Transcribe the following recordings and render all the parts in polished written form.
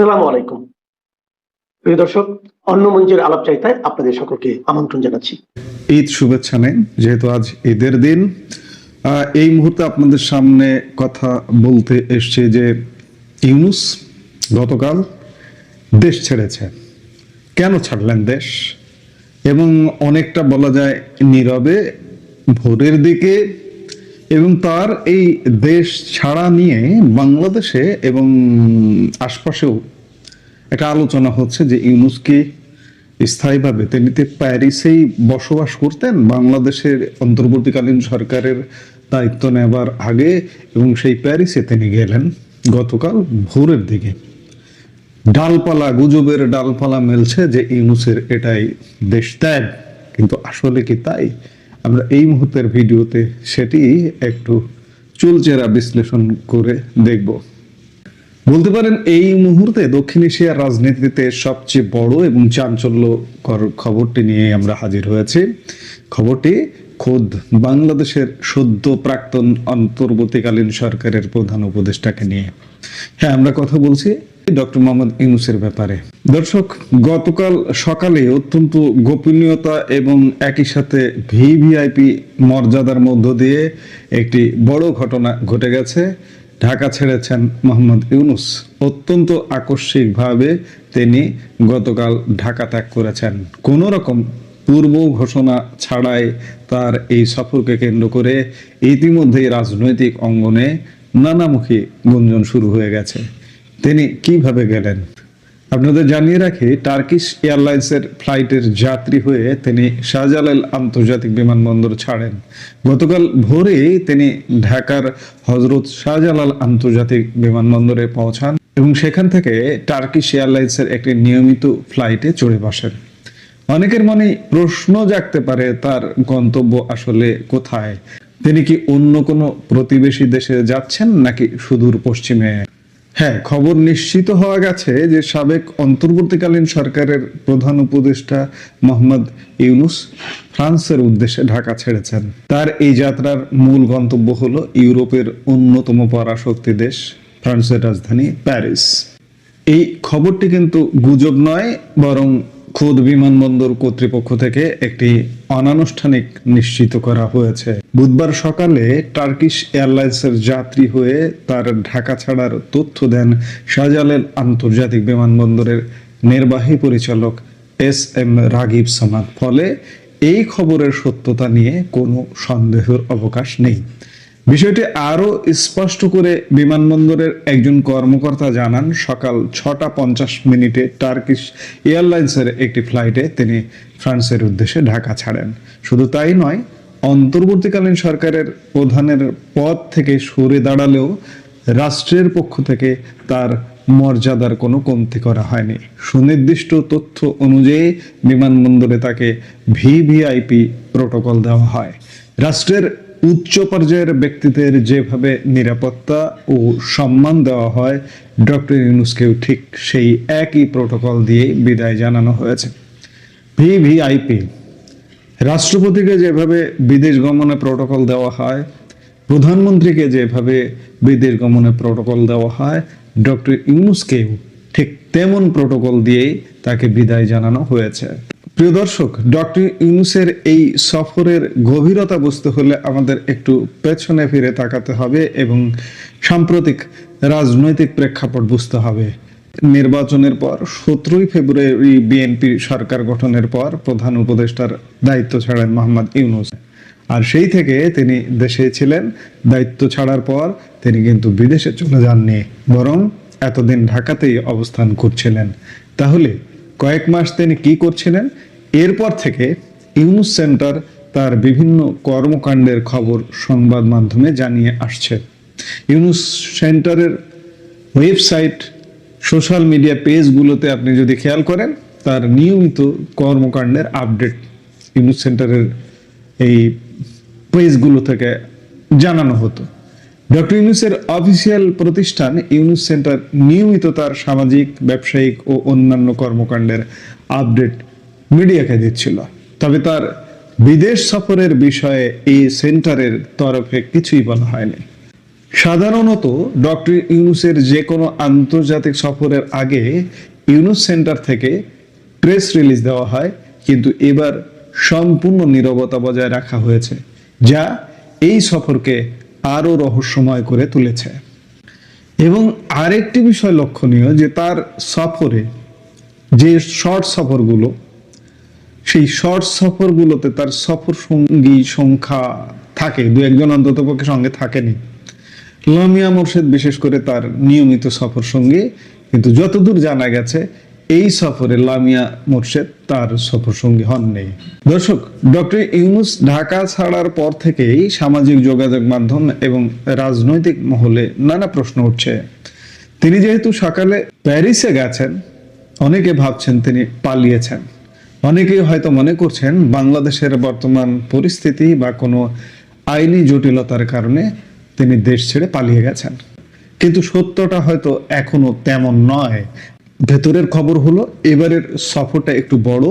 আসসালামু আলাইকুম। প্রিয় দর্শক, অন্য মঞ্চের আলাপচারিতায় আপনাদের সকলকে আমন্ত্রণ জানাচ্ছি। ঈদ শুভেচ্ছা নেন, যেহেতু আজ ঈদের দিন। এই মুহূর্তে আপনাদের সামনে কথা বলতে এসছে যে ইউনূস গতকাল দেশ ছেড়েছে। কেন ছাড়লেন দেশ? এবং অনেকটা বলা যায় নীরবে ভোরের দিকে, এবং তার এই দেশ ছাড়া নিয়ে বাংলাদেশে এবং আশপাশেও একটা আলোচনা হচ্ছে যে ইউনূস কি স্থায়ীভাবে তিনি প্যারিসেই বসবাস করতেন বাংলাদেশের অন্তর্বর্তীকালীন সরকারের দায়িত্ব নেবার আগে, এবং সেই প্যারিসে তিনি গেলেন গতকাল ভোরের দিকে। গুজবের ডালপালা মেলছে যে ইউনূসের এটাই দেশ ত্যাগ, কিন্তু আসলে কি তাই? আমরা এই মুহূর্তের ভিডিওতে সেটি একটু চুলচেরা বিশ্লেষণ করে দেখব। বলতে পারেন এই মুহূর্তে দক্ষিণ এশিয়ার রাজনীতিতে সবচেয়ে বড় এবং চাঞ্চল্যকর খবরটি নিয়ে আমরা হাজির হয়েছি। খবরটি খোদ বাংলাদেশের সদ্য প্রাক্তন অন্তর্বর্তীকালীন সরকারের প্রধান উপদেষ্টাকে নিয়ে। হ্যাঁ, আমরা কথা বলছি ডক্টর মোহাম্মদ ইউনূসের ব্যাপারে। দর্শক, গতকাল সকালে অত্যন্ত গোপনীয়তা এবং একই সাথে ভিভিআইপি মর্যাদার মধ্য দিয়ে একটি বড় ঘটনা ঘটে গেছে। ঢাকা ছেড়েছেন মোহাম্মদ ইউনূস। অত্যন্ত আকস্মিকভাবে তিনি গতকাল ঢাকা ত্যাগ করেছেন। কোনো রকম পূর্ব ঘোষণা ছাড়াই তার এই সফরকে কেন্দ্র করে ইতিমধ্যেই রাজনৈতিক অঙ্গনে নানামুখী গুঞ্জন শুরু হয়ে গেছে। তিনি কিভাবে গেলেন আপনাদের জানিয়ে রাখি, টার্কিশ এয়ারলাইন্সের ফ্লাইটের যাত্রী হয়ে তিনি শাহজালাল আন্তর্জাতিক বিমানবন্দর ছাড়েন। গতকাল ভোরে তিনি ঢাকার হযরত শাহজালাল আন্তর্জাতিক বিমানবন্দরে পৌঁছান এবং সেখান থেকে টার্কিশ এয়ারলাইন্সের একটি নিয়মিত ফ্লাইটে চড়ে বসেন। অনেকের মনে প্রশ্ন জাগতে পারে, তার গন্তব্য আসলে কোথায়? তিনি কি অন্য কোনো প্রতিবেশী দেশে যাচ্ছেন নাকি সুদূর পশ্চিমে? হ্যাঁ, খবর নিশ্চিত হওয়া গেছে যে সাবেক অন্তর্বর্তীকালীন সরকারের প্রধান উপদেষ্টা মোহাম্মদ ইউনূস ফ্রান্সের উদ্দেশ্যে ঢাকা ছেড়েছেন। তার এই যাত্রার মূল গন্তব্য হলো ইউরোপের অন্যতম পরাশক্তি দেশ ফ্রান্সের রাজধানী প্যারিস। এই খবরটি কিন্তু গুজব নয়, বরং খোদ বিমানবন্দর কর্তৃপক্ষ থেকে একটি অনানুষ্ঠানিক নিশ্চিত করা হয়েছে। বুধবার সকালে টার্কিশ এয়ারলাইন্সের যাত্রী হয়ে তার ঢাকা ছাড়ার তথ্য দেন শাহজালাল আন্তর্জাতিক বিমানবন্দরের নির্বাহী পরিচালক এস.এম. রাগিব সামাদ। ফলে এই খবরের সত্যতা নিয়ে কোনো সন্দেহের অবকাশ নেই। বিষয়টি আরো স্পষ্ট করে বিমানবন্দরের একজন কর্মকর্তা জানান, সকাল 6:50 টার্কিশ এয়ারলাইন্সের একটি ফ্লাইটে তিনি ফ্রান্সের উদ্দেশ্যে ঢাকা ছাড়েন। শুধু তাই নয়, অন্তর্বর্তীকালীন সরকারের প্রধানের পদ থেকে সরে দাঁড়ালেও রাষ্ট্রের পক্ষ থেকে তার মর্যাদার কোনো কমতি করা হয়নি। সুনির্দিষ্ট তথ্য অনুযায়ী বিমানবন্দরে তাকে ভিভিআইপি প্রোটোকল দেওয়া হয়। রাষ্ট্রের উচ্চ পর্যায়ের ব্যক্তিদের যেভাবে নিরাপত্তা ও সম্মান দেওয়া হয়, ডক্টর ইউনূসকেও ঠিক সেই একই প্রোটোকল দিয়ে বিদায় জানানো হয়েছে। ভিভিআইপি, রাষ্ট্রপতিকে যেভাবে বিদেশ গমনে প্রোটোকল দেওয়া হয়, প্রধানমন্ত্রীকে যেভাবে বিদেশ গমনে প্রোটোকল দেওয়া হয়, ডক্টর ইউনূসকেও ঠিক তেমন প্রোটোকল দিয়েই তাকে বিদায় জানানো হয়েছে। প্রিয় দর্শক, ডক্টর ইউনূসের এই সফরের গভীরতা বুঝতে হলে আমাদের একটু পেছনে ফিরে তাকাতে হবে এবং সাম্প্রতিক রাজনৈতিক প্রেক্ষাপট বুঝতে হবে। নির্বাচনের পর 17 ফেব্রুয়ারি বিএনপি সরকার গঠনের পর প্রধান উপদেষ্টার দায়িত্ব ছাড়েন মোহাম্মদ ইউনূস। আর সেই থেকে তিনি দেশে ছিলেন। দায়িত্ব ছাড়ার পর তিনি কিন্তু বিদেশে চলে যাননি, বরং এতদিন ঢাকাতেই অবস্থান করছিলেন। তাহলে কয়েক মাস তিনি কি করছিলেন? এরপর থেকে ইউনূস সেন্টার তার বিভিন্ন কর্মকাণ্ডের খবর সংবাদ মাধ্যমে জানিয়ে আসছে। ইউনূস সেন্টারের ওয়েবসাইট, সোশ্যাল মিডিয়া পেজগুলোতে আপনি যদি খেয়াল করেন, তার নিয়মিত কর্মকাণ্ডের আপডেট ইউনূস সেন্টারের এই পেজগুলো থেকে জানানো হতো। ডক্টর ইউনূসের অফিসিয়াল প্রতিষ্ঠান ইউনূস সেন্টার নিয়মিত তার সামাজিক, ব্যবসায়িক ও অন্যান্য কর্মকাণ্ডের আপডেট মিডিয়াকে দিচ্ছিল। তবে তার বিদেশ সফরের বিষয়ে এই সেন্টারের তরফে কিছুই বলা হয়নি। সাধারণত ডক্টর ইউনূসের যে কোনো আন্তর্জাতিক সফরের আগে ইউনূস সেন্টার থেকে প্রেস রিলিজ দেওয়া হয়, কিন্তু এবার সম্পূর্ণ নীরবতা বজায় রাখা হয়েছে, যা এই সফরকে আরো রহস্যময় করে তুলেছে। এবং আরেকটি বিষয় লক্ষণীয় যে তার সফরে যে শর্ট সফরগুলো, সেই শর্ট সফরগুলোতে তার সফর সঙ্গী সংখ্যা থাকে, দু একজন অন্তত পক্ষে সঙ্গে থাকেনি। লামিয়া মোর্শেদ বিশেষ করে তার নিয়মিত সফর সঙ্গী, কিন্তু যতদূর জানা গেছে এই সফরে লামিয়া মোর্শেদ তার সফর সঙ্গী হননি। দর্শক, ডক্টর ইউনূস ঢাকা ছাড়ার পর থেকেই সামাজিক যোগাযোগ মাধ্যম এবং রাজনৈতিক মহলে নানা প্রশ্ন উঠছে। তিনি যেহেতু সকালে প্যারিসে গেছেন, অনেকে ভাবছেন তিনি পালিয়েছেন, অনেকেই হয়তো মনে করছেন বাংলাদেশের বর্তমান পরিস্থিতি বা কোনো আইনি জটিলতার কারণে তিনি দেশ ছেড়ে পালিয়ে গেছেন, কিন্তু সত্যটা হয়তো এখনো তেমন নয়। ভেতরের খবর হলো এবারের সফরটা একটু বড়।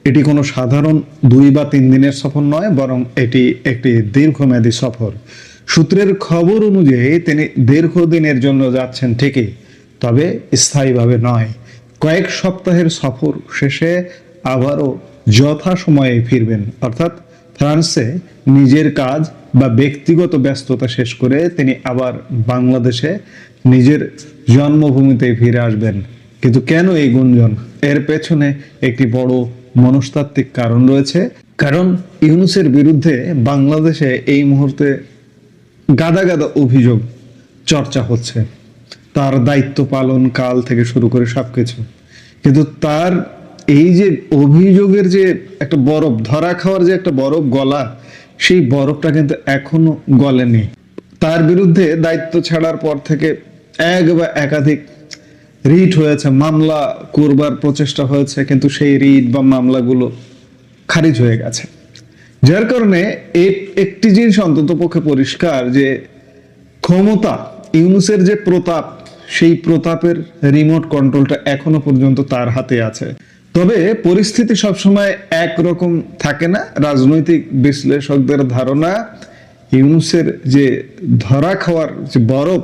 এটি কোনো সাধারণ 2 বা 3 দিনের সফর নয়, বরং এটি একটি দীর্ঘমেয়াদী সফর। সূত্রের খবর অনুযায়ী তিনি দীর্ঘদিনের জন্য যাচ্ছেন ঠিকই, তবে স্থায়ীভাবে নয়। কয়েক সপ্তাহের সফর শেষে আবারও যথাসময়ে ফিরবেন, অর্থাৎ ফ্রান্সে নিজের কাজ বা ব্যক্তিগত ব্যস্ততা শেষ করে তিনি আবার বাংলাদেশে নিজের জন্মভূমিতে ফিরে আসবেন। কিন্তু কেন এই গুঞ্জন? এর পেছনে একটি বড় মনস্তাত্ত্বিক কারণ রয়েছে। কারণ ইউনূসের বিরুদ্ধে বাংলাদেশে এই মুহূর্তে গাদা গাদা অভিযোগ চর্চা হচ্ছে, তার দায়িত্ব পালন কাল থেকে শুরু করে সবকিছু। কিন্তু তার এই যে অভিযোগের যে একটা বরফ ধরা খাওয়ার যে একটা বরফ গলা, সেই বরফটা কিন্তু এখনো গলেনি। তার বিরুদ্ধে দায়িত্ব ছাড়ার পর থেকে এক বা একাধিক রিট হয়েছে, মামলা করবার প্রচেষ্টা হয়েছে, কিন্তু সেই রিট বা মামলাগুলো খারিজ হয়ে গেছে। যার কারণে একটি জিনিস অন্তত পক্ষে পরিষ্কার যে ক্ষমতা, ইউনূসের যে প্রতাপ, সেই প্রতাপের রিমোট কন্ট্রোলটা এখনো পর্যন্ত তার হাতে আছে। তবে পরিস্থিতি সবসময় একরকম থাকে না। রাজনৈতিক বিশ্লেষকদের ধারণা ইউনূসের যে ধরা খাওয়ার যে বরফ,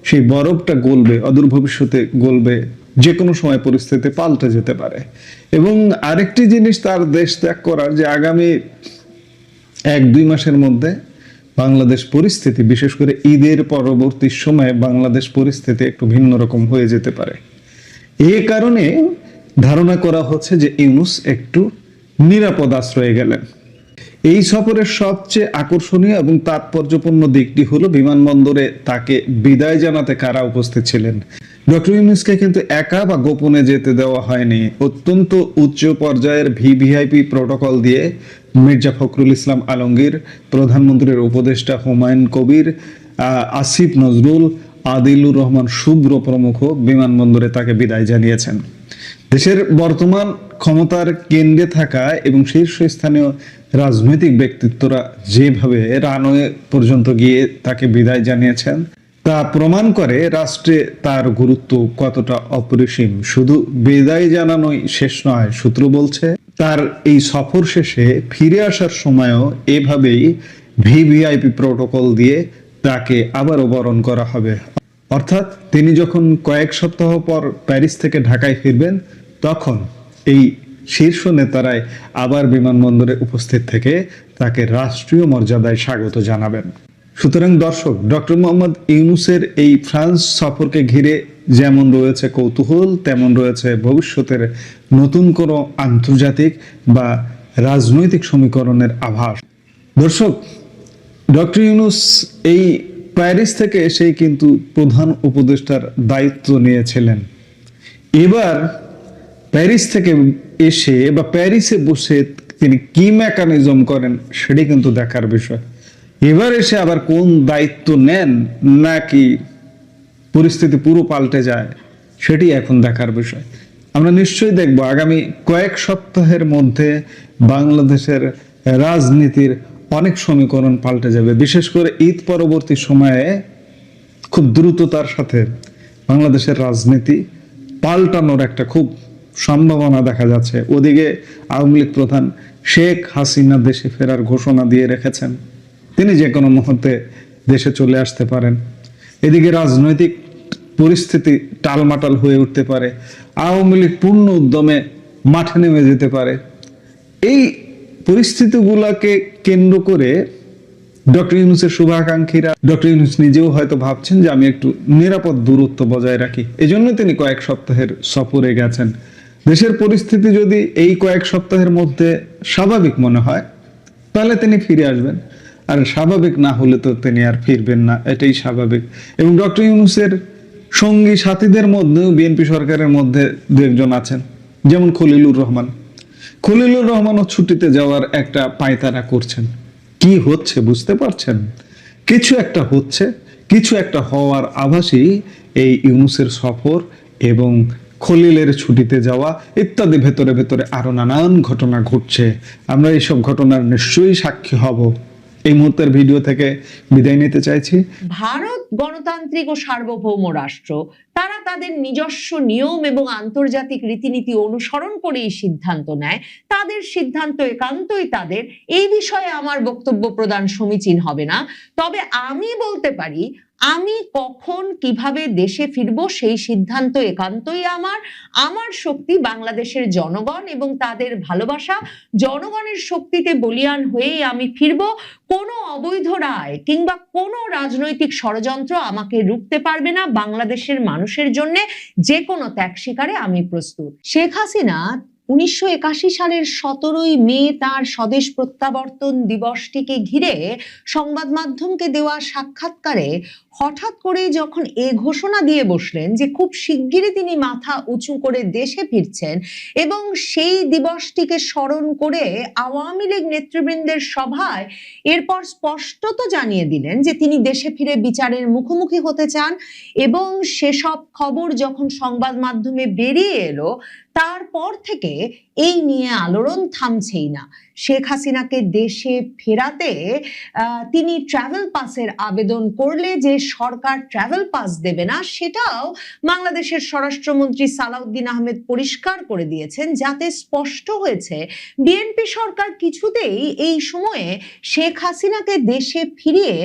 সেই বরফটা গলবে, অদূর ভবিষ্যতে গলবে, যে কোনো সময় পরিস্থিতি পাল্টে যেতে পারে। এবং আরেকটি জিনিস তার দেশ ত্যাগ করার, যে আগামী 1-2 মাসের মধ্যে বাংলাদেশ পরিস্থিতি, বিশেষ করে ঈদের পরবর্তী সময়ে বাংলাদেশ পরিস্থিতি একটু ভিন্ন রকম হয়ে যেতে পারে। এই কারণে ধারণা করা হচ্ছে যে ইউনূস একটু নিরাপদ আশ্রয়ে গেলেন। এই সফরের সবচেয়ে আকর্ষণীয় এবং তাৎপর্যপূর্ণ দিকটি হলো বিমানবন্দরে তাকে বিদায় জানাতে কারা উপস্থিত ছিলেন। ডক্টর ইউনূসকে কিন্তু একা বা গোপনে যেতে দেওয়া হয়নি। অত্যন্ত উচ্চ পর্যায়ের ভিভিআইপি প্রটোকল দিয়ে মির্জা ফখরুল ইসলাম আলমগীর, প্রধানমন্ত্রীর উপদেষ্টা হুমায়ুন কবির, আসিফ নজরুল, আদিলুর রহমান শুভ্র প্রমুখ বিমানবন্দরে তাকে বিদায় জানিয়েছেন। দেশের বর্তমান ক্ষমতার কেন্দ্রে থাকা এবং শীর্ষস্থানীয় রাজনৈতিক ব্যক্তিত্বরা যেভাবে রানওয়ে পর্যন্ত গিয়ে তাকে বিদায় জানিয়েছেন, তা প্রমাণ করে রাষ্ট্রে তার গুরুত্ব কতটা অপরিসীম। শুধু বিদায় জানানোই শেষ নয়, সূত্র বলছে তার এই সফর শেষে ফিরে আসার সময়ও এভাবেই ভিভিআইপি প্রটোকল দিয়ে তাকে আবারও বরণ করা হবে। অর্থাৎ তিনি যখন কয়েক সপ্তাহ পর প্যারিস থেকে ঢাকায় ফিরবেন, তখন এই শীর্ষ নেতারাই আবার বিমানবন্দরে উপস্থিত থেকে তাকে রাষ্ট্রীয় মর্যাদায় স্বাগত জানাবেন। সুতরাং দর্শক, ডক্টর মোহাম্মদ ইউনূসের এই ফ্রান্স সফরকে ঘিরে যেমন রয়েছে কৌতূহল, তেমন রয়েছে ভবিষ্যতের নতুন কোনো আন্তর্জাতিক বা রাজনৈতিক সমীকরণের আভাস। দর্শক, ডক্টর ইউনূস এই প্যারিস থেকে এসেই কিন্তু প্রধান উপদেষ্টার দায়িত্ব নিয়েছিলেন। এবার প্যারিস থেকে এসে বা প্যারিসে বসে তিনি কি মেকানিজম করেন সেটি কিন্তু দেখার বিষয়। এবার এসে আবার কোন দায়িত্ব নেন, নাকি পরিস্থিতি পুরো পাল্টে যায়, সেটি এখন দেখার বিষয়। আমরা নিশ্চয়ই দেখব আগামী কয়েক সপ্তাহের মধ্যে বাংলাদেশের রাজনীতির অনেক সমীকরণ পাল্টে যাবে। বিশেষ করে ঈদ পরবর্তী সময়ে খুব দ্রুততার সাথে বাংলাদেশের রাজনীতি পাল্টানোর একটা খুব সম্ভাবনা দেখা যাচ্ছে। ওদিকে আওয়ামী লীগ প্রধান শেখ হাসিনা দেশে ফেরার ঘোষণা দিয়ে রেখেছেন। তিনি যে কোনো মুহূর্তে দেশে চলে আসতে পারেন। এদিকে রাজনৈতিক পরিস্থিতি টালমাটাল হয়ে উঠতে পারে, আওয়ামী লীগ পূর্ণ উদ্যমে মাঠে নেমে যেতে পারে। এই পরিস্থিতিগুলোকে কেন্দ্র করে ডক্টর ইউনূসের শুভাকাঙ্ক্ষীরা, ডক্টর ইউনূস নিজেও হয়তো ভাবছেন যে আমি একটু নিরাপদ দূরত্ব বজায় রাখি, এজন্য তিনি কয়েক সপ্তাহের সফরে গেছেন। দেশের পরিস্থিতি যদি এই কয়েক সপ্তাহের মধ্যে স্বাভাবিক মনে হয় তাহলে তিনি ফিরে আসবেন, আর স্বাভাবিক না হলে তো তিনি আর ফিরবেন না, এটাই স্বাভাবিক। এবং ডক্টর ইউনূসের সঙ্গী সাথীদের মধ্যেও বিএনপি সরকারের মধ্যে দু একজন আছেন, যেমন খলিলুর রহমান। খলিলুর রহমানও ছুটিতে যাওয়ার একটা পায়তারা করছেন। কি হচ্ছে বুঝতে পারছেন? কিছু একটা হচ্ছে, কিছু একটা হওয়ার আভাসই এই ইউনূসের সফর এবং খলিলের ছুটিতে যাওয়া ইত্যাদি। ভেতরে ভেতরে আরো নানান ঘটনা ঘটছে, আমরা এইসব ঘটনার নিশ্চয়ই সাক্ষী হব। এই মুহূর্তের ভিডিও থেকে বিদায় নিতে চাইছি। ভারত গণতান্ত্রিক ও সার্বভৌম রাষ্ট্র, তারা তাদের নিজস্ব নিয়ম এবং আন্তর্জাতিক রীতিনীতি অনুসরণ করে এই সিদ্ধান্ত নেয়। তাদের সিদ্ধান্ত একান্তই তাদের, এই বিষয়ে আমার বক্তব্য প্রদান সমীচীন হবে না। তবে আমি বলতে পারি, আমি কখন কিভাবে দেশে ফিরবো সেই সিদ্ধান্ত একান্তই আমার শক্তি বাংলাদেশের জনগণ এবং তাদের ভালোবাসা। জনগণের শক্তিতে বলীয়ান হয়েই আমি ফিরবো। কোনো অবৈধ রায় কিংবা কোনো রাজনৈতিক ষড়যন্ত্র আমাকে রুখতে পারবে না। বাংলাদেশের মানুষের জন্য যে কোনো ত্যাগ স্বীকারে আমি প্রস্তুত। শেখ হাসিনা 1981 সালের 17ই মে তার স্বদেশ প্রত্যাবর্তন দিবসটিকে ঘিরে সংবাদ মাধ্যমকে দেওয়া সাক্ষাৎকারে হঠাৎ করেই যখন এ ঘোষণা দিয়ে বসলেন যে খুব শিগগিরই তিনি মাথা উঁচু করে দেশে ফিরছেন এবং সেই দিবসটিকে স্মরণ করে আওয়ামী লীগ নেতৃবৃন্দের সভায় এরপর স্পষ্টত জানিয়ে দিলেন যে তিনি দেশে ফিরে বিচারের মুখোমুখি হতে চান, এবং সেসব খবর যখন সংবাদ মাধ্যমে বেরিয়ে এলো তারপর থেকে এই নিয়ে আলোড়ন থামছেই না। শেখ হাসিনাকে দেশে ফেরাতে তিনি ট্রাভেল পাসের আবেদন করলে যে সরকার ট্রাভেল পাস দেবে না, সেটাও বাংলাদেশের স্বরাষ্ট্রমন্ত্রী সালাউদ্দিন আহমেদ পরিষ্কার করে দিয়েছেন, যাতে স্পষ্ট হয়েছে বিএনপি সরকার কিছুতেই এই সময়ে শেখ হাসিনাকে দেশে ফিরিয়ে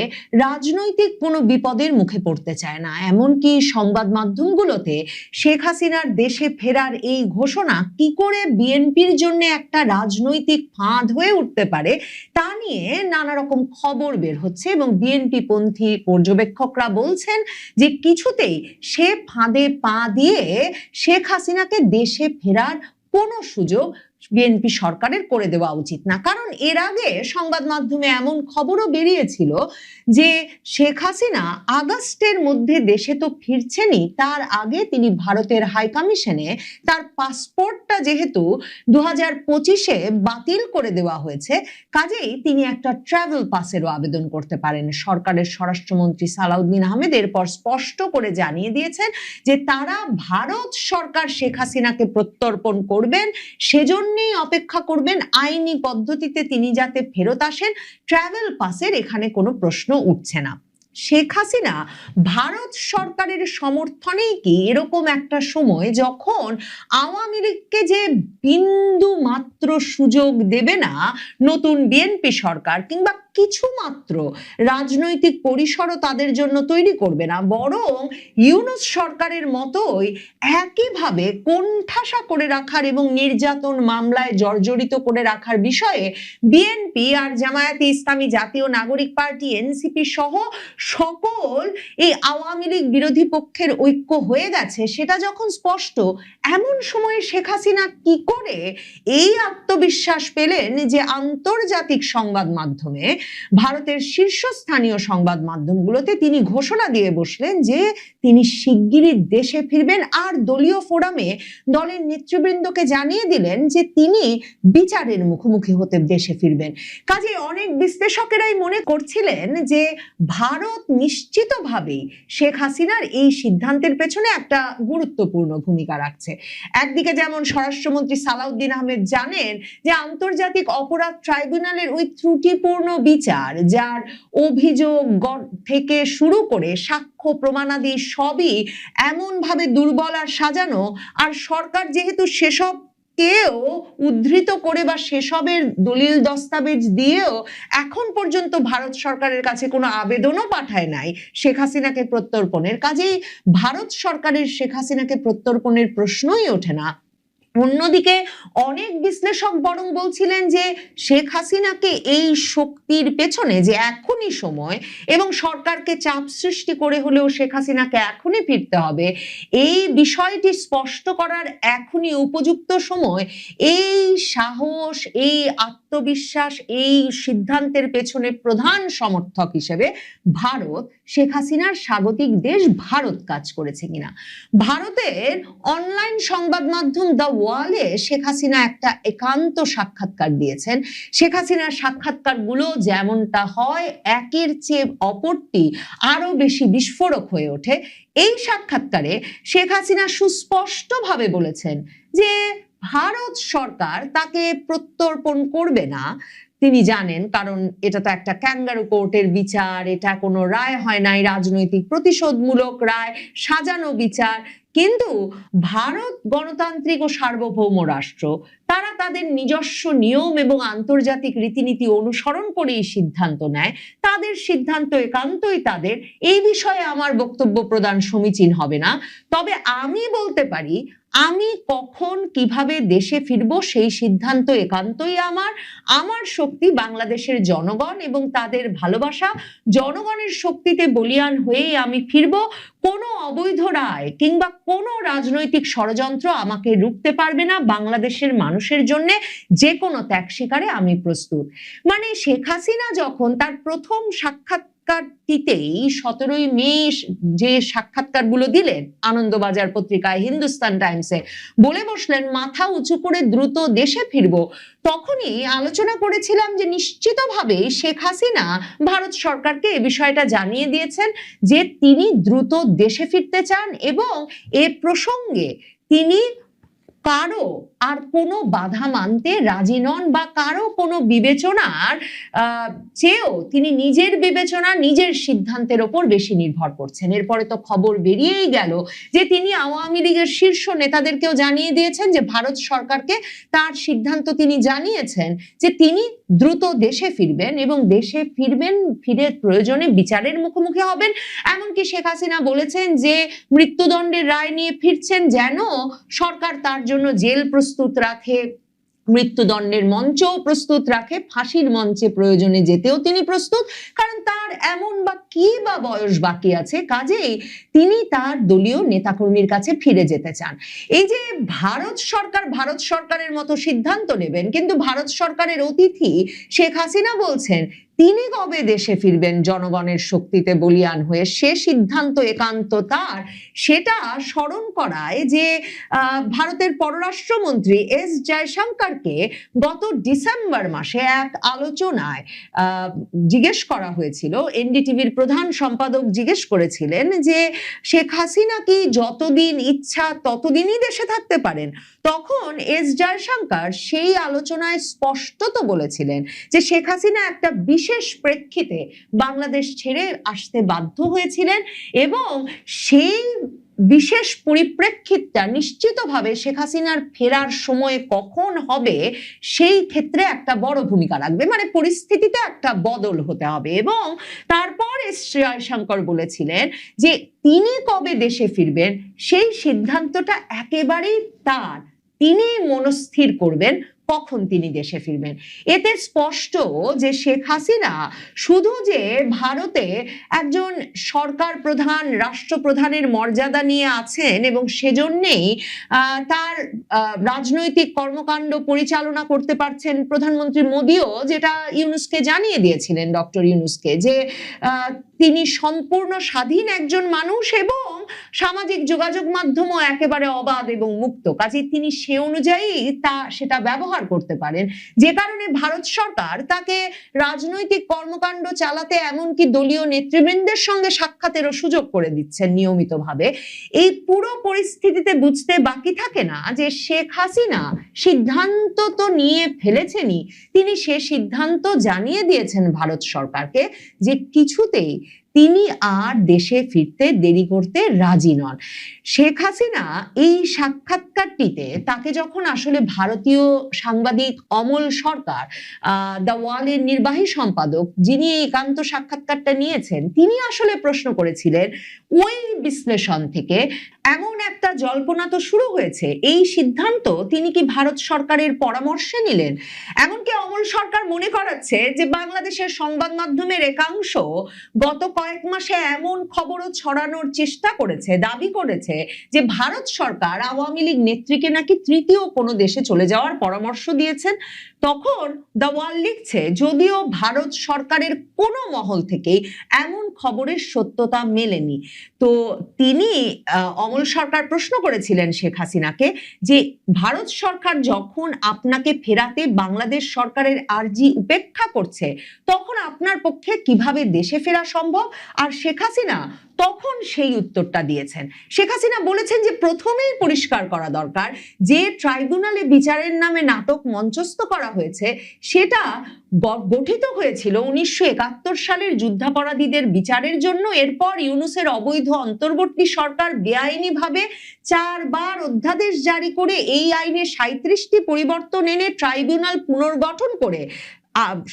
রাজনৈতিক কোনো বিপদের মুখে পড়তে চায় না। এমনকি সংবাদ মাধ্যমগুলোতে শেখ হাসিনার দেশে ফেরার এই ঘোষণা কি করে বিএনপির জন্য একটা রাজনৈতিক ফাঁদ হয়ে উঠতে পারে তা নিয়ে নানা রকম খবর বের হচ্ছে, এবং বিএনপি পন্থী পর্যবেক্ষকরা বলছেন যে কিছুতেই সে ফাঁদে পা দিয়ে শেখ হাসিনাকে দেশে ফেরার কোনো সুযোগ বিএনপি সরকারের করে দেওয়া উচিত না। কারণ এর আগে সংবাদ মাধ্যমে এমন খবরও বেরিয়েছিল যে শেখ হাসিনা আগস্টের মধ্যে দেশে তো ফিরছেনই, তার আগে তিনি ভারতের হাই কমিশনে তার পাসপোর্টটা যেহেতু 2025-এ বাতিল করে দেওয়া হয়েছে, কাজেই তিনি একটা ট্রাভেল পাসেরও আবেদন করতে পারেন। সরকারের স্বরাষ্ট্রমন্ত্রী সালাউদ্দিন আহমেদ এরপর স্পষ্ট করে জানিয়ে দিয়েছেন যে তারা ভারত সরকার শেখ হাসিনাকে প্রত্যর্পণ করবেন, সেজন্য অপেক্ষা করবেন আইনি পদ্ধতিতে তিনি যাতে ফেরত আসেন। ট্রাভেল পাসের এখানে কোনো প্রশ্ন উঠছে না। শেখ হাসিনা ভারত সরকারের সমর্থনেই কি এরকম একটা সময় যখন আওয়ামী লীগকে যে বিন্দু মাত্র সুযোগ দেবে না নতুন বিএনপি সরকার, কিংবা কিছু মাত্র রাজনৈতিক পরিসরও তাদের জন্য তৈরি করবে না, বরং ইউনূস সরকারের মতোই একইভাবে কোণঠাসা করে রাখার এবং নির্যাতন মামলায় জর্জরিত করে রাখার বিষয়ে বিএনপি আর জামায়াতে ইসলামী, জাতীয় নাগরিক পার্টি, এনসিপি সহ সকল এই আওয়ামী লীগ বিরোধী পক্ষের ঐক্য হয়ে গেছে, সেটা যখন স্পষ্ট, এমন সময়ে শেখ হাসিনা কি করে এই আত্মবিশ্বাস পেলেন যে আন্তর্জাতিক সংবাদ মাধ্যমে, ভারতের শীর্ষস্থানীয় সংবাদ মাধ্যমগুলোতে তিনি ঘোষণা দিয়ে বসলেন যে তিনি শিগগিরই দেশে ফিরবেন, আর দলীয় ফোরামে দলের নেতৃবৃন্দকে জানিয়ে দিলেন যে তিনি বিচারের মুখোমুখি হতে দেশে ফিরবেন। কাজে অনেক বিশ্লেষকেরাই মনে করছিলেন যে ভারত নিশ্চিতভাবেই শেখ হাসিনার এই সিদ্ধান্তের পেছনে একটা গুরুত্বপূর্ণ ভূমিকা রাখছে। একদিকে যেমন স্বরাষ্ট্রমন্ত্রী সালাউদ্দিন আহমেদ জানেন যে আন্তর্জাতিক অপরাধ ট্রাইব্যুনালের ওই ত্রুটিপূর্ণ বিচার, যার অভিযোগ থেকে শুরু করে সাক্ষ্য প্রমাণাদি সবই এমন ভাবে দুর্বল আর সাজানো, আর সরকার যেহেতু সেসব কেউ উদ্ধৃত করে বা সেসবের দলিল দস্তাবেজ দিয়েও এখন পর্যন্ত ভারত সরকারের কাছে কোনো আবেদনও পাঠায় নাই শেখ হাসিনাকে প্রত্যর্পণের। কাজেই ভারত সরকারের শেখ হাসিনাকে প্রত্যর্পণের প্রশ্নই ওঠে না। অন্যদিকে অনেক বিশ্লেষক বরং বলছিলেন যে শেখ হাসিনাকে এই শক্তির পেছনে যে এখনই সময় এবং সরকারকে চাপ সৃষ্টি করে হলেও শেখ হাসিনাকে এখনই ফিরতে হবে, এই বিষয়টি স্পষ্ট করার এখনই উপযুক্ত সময়। এই সাহস, এই আত্মবিশ্বাস, এই সিদ্ধান্তের পেছনে প্রধান সমর্থক হিসেবে ভারত, শেখ হাসিনার স্বাগতিক দেশ ভারত কাজ করেছে কিনা। ভারতের অনলাইন সংবাদ মাধ্যম দ্য ওয়ালে শেখ হাসিনা একটা একান্ত সাক্ষাৎকার দিয়েছেন। শেখ হাসিনার সাক্ষাৎকারগুলো যেমনটা হয় একের চেয়ে অপরটি আরো বেশি বিস্ফোরক হয়ে ওঠে। এই সাক্ষাৎকারে শেখ হাসিনা সুস্পষ্টভাবে বলেছেন যে ভারত সরকার তাকে প্রত্যর্পণ করবে না। তিনি জানেন, কারণ এটা তো একটা ক্যাঙ্গারু কোর্টের বিচার, এটা কোনো রায় হয় নাই, রাজনৈতিক প্রতিশোধমূলক রায়, সাজানো বিচার। কিন্তু ভারত গণতান্ত্রিক ও সার্বভৌম রাষ্ট্র, তারা তাদের নিজস্ব নিয়ম এবং আন্তর্জাতিক রীতিনীতি অনুসরণ করে এই সিদ্ধান্ত নেয়। তাদের সিদ্ধান্ত একান্তই তাদের। এই বিষয়ে আমার বক্তব্য প্রদান সমীচীন হবে না। তবে আমি বলতে পারি, আমি কখন কিভাবে দেশে ফিরবো সেই সিদ্ধান্ত একান্তই আমার। আমার শক্তি বাংলাদেশের জনগণ এবং তাদের ভালোবাসা। জনগণের শক্তিতে বলীয়ান হয়েই আমি ফিরবো। কোনো অবৈধ রায় কিংবা কোনো রাজনৈতিক ষড়যন্ত্র আমাকে রুখতে পারবে না। বাংলাদেশের মানুষের জন্য যে কোনো ত্যাগ স্বীকারে আমি প্রস্তুত। মানে শেখ হাসিনা যখন তার প্রথম সাক্ষাৎকারটিতেই 17ই মে যে সাক্ষাৎকারগুলো দিলেন আনন্দবাজার পত্রিকায়, হিন্দুস্তান টাইমসে, বলে বসলেন মাথা উঁচু করে দ্রুত দেশে ফিরবো, তখনই আলোচনা করেছিলাম যে নিশ্চিতভাবেই শেখ হাসিনা ভারত সরকারকে এই বিষয়টা জানিয়ে দিয়েছেন যে তিনি দ্রুত দেশে ফিরতে চান এবং এ প্রসঙ্গে তিনি কারো আর কোনো বাধা মানতে রাজি নন বা কারো কোনো বিবেচনার চেয়েও তিনি নিজের বিবেচনা, নিজের সিদ্ধান্তের ওপর বেশি নির্ভর করছেন। এরপরে তো খবর বেরিয়েই গেল যে তিনি আওয়ামী লীগের শীর্ষ নেতাদেরকেও জানিয়ে দিয়েছেন যে ভারত সরকারকে তার সিদ্ধান্ত তিনি জানিয়েছেন যে তিনি দ্রুত দেশে ফিরবেন এবং দেশে ফিরবেন, ফিরে প্রয়োজনে বিচারের মুখোমুখি হবেন। এমনকি শেখ হাসিনা বলেছেন যে মৃত্যুদণ্ডের রায় নিয়ে ফিরছেন যেন সরকার তার জন্য জেল প্রস্তুত রাখে, মৃত্যুদণ্ডের মঞ্চও প্রস্তুত রাখে, ফাঁসির মঞ্চে প্রয়োজনে যেতেও তিনি প্রস্তুত, কারণ তার এমন বা কি বা বয়স বাকি আছে। কাজেই তিনি তার দলীয় নেতাকর্মীর কাছে ফিরে যেতে চান। এই যে ভারত সরকারের মতো সিদ্ধান্ত নেবেন, কিন্তু ভারত সরকারের অতিথি শেখ হাসিনা বলছেন তিনি কবে দেশে ফিরবেন জনগণের শক্তিতে বলীয়ান হয়ে, সে সিদ্ধান্ত একান্ত তার। সেটা স্মরণ করায় যে ভারতের পররাষ্ট্রমন্ত্রী এস জয়শঙ্করকে গত ডিসেম্বর মাসে এক আলোচনায় জিজ্ঞেস করা হয়েছিল, এনডিটিভির প্রধান সম্পাদক জিজ্ঞেস করেছিলেন যে শেখ হাসিনা কি যতদিন ইচ্ছা ততদিনই দেশে থাকতে পারেন। তখন এস জয়শঙ্কর সেই আলোচনায় স্পষ্টত বলেছিলেন যে শেখ হাসিনা একটা বিশেষ প্রেক্ষিতে বাংলাদেশ ছেড়ে আসতে বাধ্য হয়েছিলেন এবং সেই বিশেষ পরিপ্রেক্ষিতটা নিশ্চিতভাবে শেখ হাসিনার ফেরার সময় কখন হবে সেই ক্ষেত্রে একটা বড় ভূমিকা রাখবে। মানে পরিস্থিতিতে একটা বদল হতে হবে। এবং তারপর এস জয়শঙ্কর বলেছিলেন যে তিনি কবে দেশে ফিরবেন সেই সিদ্ধান্তটা একেবারেই তার, তিনি মনস্থির করবেন কখন তিনি দেশে ফিরবেন। এতে স্পষ্ট যে শেখ হাসিনা শুধু যে ভারতে একজন সরকার প্রধান, রাষ্ট্রপ্রধানের মর্যাদা নিয়ে আছেন এবং সেজন্যেই তার রাজনৈতিক কর্মকাণ্ড পরিচালনা করতে পারছেন প্রধানমন্ত্রী মোদিও, যেটা ইউনূসকে জানিয়ে দিয়েছিলেন, ডক্টর ইউনূসকে, যে তিনি সম্পূর্ণ স্বাধীন একজন মানুষ এবং সামাজিক যোগাযোগ মাধ্যমও একেবারে অবাধ এবং মুক্ত। কাজে তিনি সে অনুযায়ী সেটা ব্যবহার করতে পারেন, যে কারণে ভারত সরকার তাকে রাজনৈতিক কর্মকাণ্ড চালাতে এমনকি দলীয় নেতৃবৃন্দের সঙ্গে সাক্ষাতেরও সুযোগ করে দিচ্ছেন নিয়মিতভাবে। এই পুরো পরিস্থিতিতে বুঝতে বাকি থাকে না যে শেখ হাসিনা সিদ্ধান্ত তো নিয়ে ফেলেছেনই, তিনি সে সিদ্ধান্ত জানিয়ে দিয়েছেন ভারত সরকারকে যে কিছুতেই তিনি আর দেশে ফিরতে দেরি করতে রাজি নন। শেখ হাসিনা এই সাক্ষাৎকারটিতে তাকে যখন আসলে ভারতীয় সাংবাদিক অমল সরকার, দ্য ওয়ালের নির্বাহী সম্পাদক, যিনি এই একান্ত সাক্ষাৎকারটা নিয়েছেন, তিনি আসলে প্রশ্ন করেছিলেন ওই বিশ্লেষণ থেকে এমন একটা জল্পনা তো শুরু হয়েছে, এই সিদ্ধান্ত তিনি কি ভারত সরকারের পরামর্শে নিলেন? এমনকি অমল সরকার মনে করাচ্ছে যে বাংলাদেশের সংবাদ মাধ্যমের একাংশ গত কয়েক মাসে এমন খবরও ছড়ানোর চেষ্টা করেছে, দাবি করেছে যে ভারত সরকার আওয়ামী লীগ নেত্রীকে নাকি তৃতীয় কোনো দেশে চলে যাওয়ার পরামর্শ দিয়েছেন। তখন দ্য ওয়াল লিখছে, যদিও ভারত সরকারের কোনো মহল থেকেই এমন খবরের সত্যতা মেলেনি। তো তিনি অমল সরকার প্রশ্ন করেছিলেন শেখ হাসিনাকে যে ভারত সরকার যখন আপনাকে ফেরাতে বাংলাদেশ সরকারের আর্জি উপেক্ষা করছে, তখন আপনার পক্ষে কিভাবে দেশে ফেরা সম্ভব? আর শেখ হাসিনা তখন সেই উত্তরটা দিয়েছেন। শেখ হাসিনা বলেছেন যে প্রথমেই পরিষ্কার করা দরকার যে ট্রাইব্যুনালে বিচারের নামে নাটক মঞ্চস্থ করা হয়েছে, সেটা গঠিত হয়েছিল 1971 সালের যুদ্ধাপরাধীদের বিচারের জন্য। এরপর ইউনূসের অবৈধ অন্তর্বর্তী সরকার বেআইনিভাবে 4 বার অধ্যাদেশ জারি করে এই আইনে 37টি পরিবর্তন এনে ট্রাইব্যুনাল পুনর্গঠন করে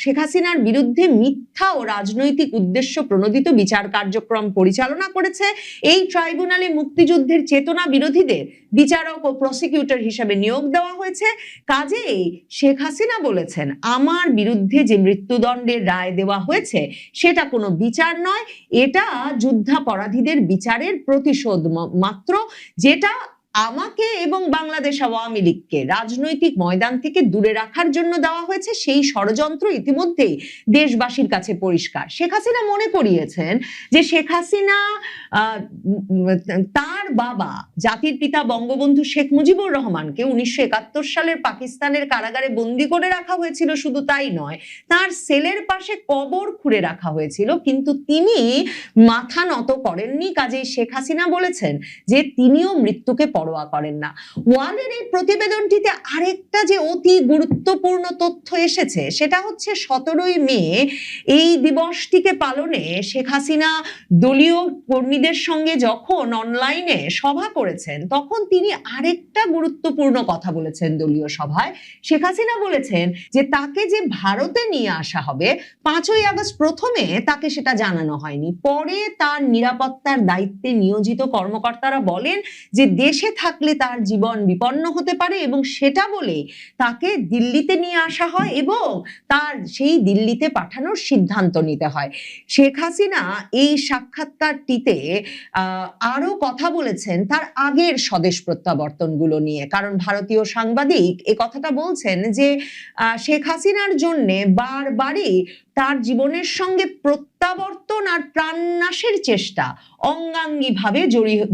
শেখ হাসিনার বিরুদ্ধে মিথ্যা ও রাজনৈতিক উদ্দেশ্য প্রণোদিত বিচার কার্যক্রম পরিচালনা করেছে। এই ট্রাইব্যুনালে মুক্তিযুদ্ধের চেতনা বিরোধীদের বিচারক ও প্রসিকিউটর হিসেবে নিয়োগ দেওয়া হয়েছে। কাজেই শেখ হাসিনা বলেছেন, আমার বিরুদ্ধে যে মৃত্যুদণ্ডের রায় দেওয়া হয়েছে সেটা কোনো বিচার নয়, এটা যুদ্ধাপরাধীদের বিচারের প্রতিশোধ মাত্র, যেটা আমাকে এবং বাংলাদেশ আওয়ামী লীগকে রাজনৈতিক ময়দান থেকে দূরে রাখার জন্য দেওয়া হয়েছে। সেই ষড়যন্ত্র ইতিমধ্যেই দেশবাসীর কাছে পরিষ্কার। শেখ হাসিনা মনে করিয়েছেন যে শেখ হাসিনা তার বাবা জাতির পিতা বঙ্গবন্ধু শেখ মুজিবুর রহমানকে 1971 সালের পাকিস্তানের কারাগারে বন্দী করে রাখা হয়েছিল। শুধু তাই নয়, তার সেলের পাশে কবর খুঁড়ে রাখা হয়েছিল, কিন্তু তিনি মাথা নত করেননি। কাজেই শেখ হাসিনা বলেছেন যে তিনিও মৃত্যুকে পরোয়া করেন না। ওয়ালের এই প্রতিবেদনটিতে আরেকটা যে অতি গুরুত্বপূর্ণ তথ্য এসেছে, সেটা হচ্ছে 17ই মে এই দিবসটিকে পালনে শেখ হাসিনা দলীয় কর্মীদের সঙ্গে যখন অনলাইনে সভা করেছেন, তখন তিনি আরেকটা গুরুত্বপূর্ণ কথা বলেছেন দলীয় সভায়। শেখ হাসিনা বলেছেন যে তাকে যে ভারতে নিয়ে আসা হবে 5ই আগস্ট, প্রথমে তাকে সেটা জানানো হয়নি। পরে তার নিরাপত্তার দায়িত্বে নিয়োজিত কর্মকর্তারা বলেন যে দেশে থাকলে তার জীবন বিপন্ন হতে পারে, এবং সেটা বলে তাকে দিল্লিতে নিয়ে আসা হয় এবং তার সেই দিল্লিতে পাঠানোর সিদ্ধান্ত নিতে হয়। শেখ হাসিনা এই সাক্ষাৎকারটিতে আরো কথা বলেছেন তার আগের স্বদেশ প্রত্যাবর্তনগুলো নিয়ে, কারণ ভারতীয় সাংবাদিক এ কথাটা বলছেন যে শেখ হাসিনার জন্য বারবারই তার জীবনের সঙ্গে প্রত্যাবর্তন আর প্রাণনাশের চেষ্টা অঙ্গাঙ্গিভাবে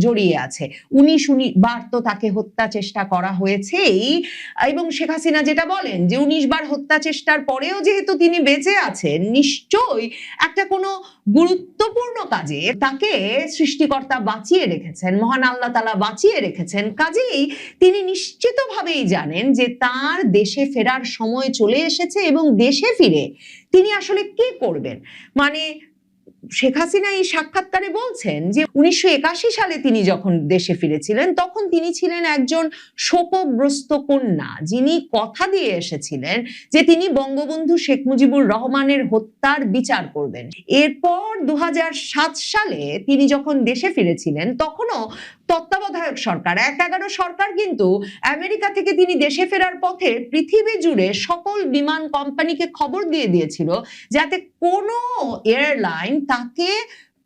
জড়িয়ে আছে। 19 বার তো তাকে হত্যা চেষ্টা করা হয়েছেই, এবং শেখ হাসিনা যেটা বলেন যে 19 বার হত্যা চেষ্টার পরেও যেহেতু তিনি বেঁচে আছেন, নিশ্চয়ই একটা কোনো গুরুত্বপূর্ণ কাজে তাকে সৃষ্টিকর্তা বাঁচিয়ে রেখেছেন, মহান আল্লাহ তাআলা বাঁচিয়ে রেখেছেন। কাজেই তিনি নিশ্চিতভাবেই জানেন যে তার দেশে ফেরার সময় চলে এসেছে, এবং দেশে ফিরে তিনি আসলে কি করবেন। মানে শেখ হাসিনা এই সাক্ষাৎকারে বলছেন যে 1981 সালে তিনি যখন দেশে ফিরেছিলেন, তখন তিনি ছিলেন একজন শোকগ্রস্ত কন্যা, যিনি কথা দিয়ে এসেছিলেন যে তিনি বঙ্গবন্ধু শেখ মুজিবুর রহমানের হত্যার বিচার করবেন। এরপর 2007 সালে তিনি যখন দেশে ফিরেছিলেন, তখনও তত্ত্বাবধায়ক সরকার 1-11 সরকার কিন্তু আমেরিকা থেকে তিনি দেশে ফেরার পথে পৃথিবী জুড়ে সকল বিমান কোম্পানিকে খবর দিয়ে দিয়েছিল যাতে কোনো এয়ারলাইন তাকে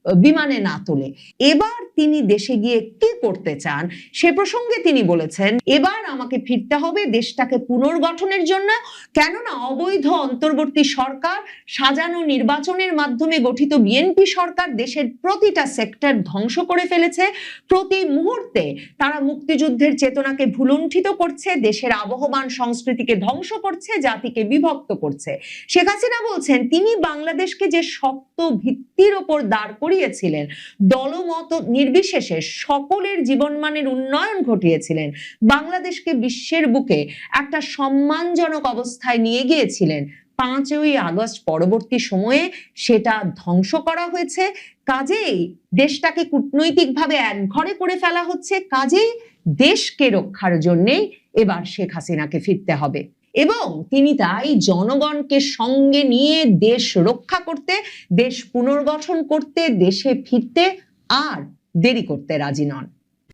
বিমানে না তোলে। এবার তিনি দেশে গিয়ে কি করতে চান সে প্রসঙ্গে তিনি বলেছেন, এবার আমাকে ফিরতে হবে দেশটাকে পুনর্গঠনের জন্য, কেননা অবৈধ অন্তর্বর্তী সরকার, সাজানো নির্বাচনের মাধ্যমে গঠিত বিএনপি সরকার দেশের প্রতিটা সেক্টর ধ্বংস করে ফেলেছে। প্রতি মুহূর্তে তারা মুক্তিযুদ্ধের চেতনাকে ভুলুণ্ঠিত করছে, দেশের আবহমান সংস্কৃতিকে ধ্বংস করছে, জাতিকে বিভক্ত করছে। শেখ হাসিনা বলছেন তিনি বাংলাদেশকে যে শক্ত ভিত্তির ওপর দাঁড় করিয়েছিলেন, দলমত নির্বিশেষে সকলের জীবনমানের উন্নয়ন ঘটিয়েছিলেন, বাংলাদেশকে বিশ্বের বুকে একটা সম্মানজনক অবস্থায় নিয়ে গিয়েছিলেন, 5ই আগস্ট পরবর্তী সময়ে সেটা ধ্বংস করা হয়েছে। কাজেই দেশটাকে কূটনৈতিকভাবে একঘরে করে ফেলা হচ্ছে, কাজেই দেশকে রক্ষার জন্যেই এবার শেখ হাসিনাকে ফিরতে হবে এবং তিনি তাই জনগণকে সঙ্গে নিয়ে দেশ রক্ষা করতে, দেশ পুনর্গঠন করতে, দেশে ফিরতে আর দেরি করতে রাজি নন।